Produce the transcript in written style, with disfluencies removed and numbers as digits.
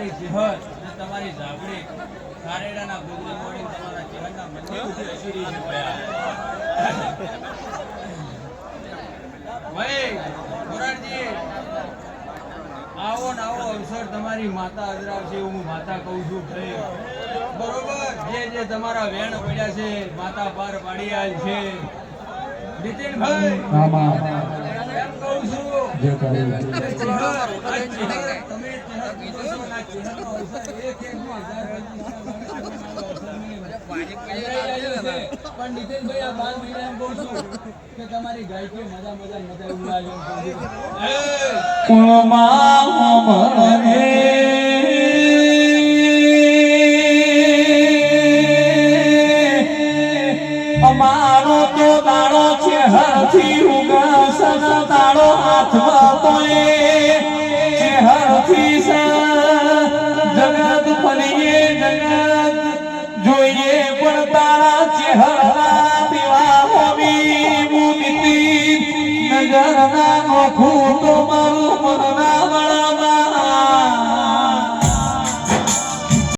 તમારી સેહત અને તમારી જાગડી કારેડાના ગુજરી મોડી તમારા ચહેરાના મંદિર સુધી અસીરી છે ભાઈ મોરારજી આવો ને આવો અવસર તમારી માતા અજરાવશે એવું હું માતા કહું છું ભાઈ બરોબર જે તમારા વેણ પડ્યા છે માતા પાર પાડી આલ છે નીતિનભાઈ એમ કહું છું તમે પણ નીતિનભાઈ આ 12 મહિના એમ કહું છું કે તમારી ગાયકી મજા અમારો તો દાડો છે હરથી ઉગાસન દાડો હાથમાં તોય છે હરથી જગત ફરીએ જગત જોઈએ પણ તારા ચહેરા પીવા હોવી મુક્તિ નજરના નોખું તો મારું મનના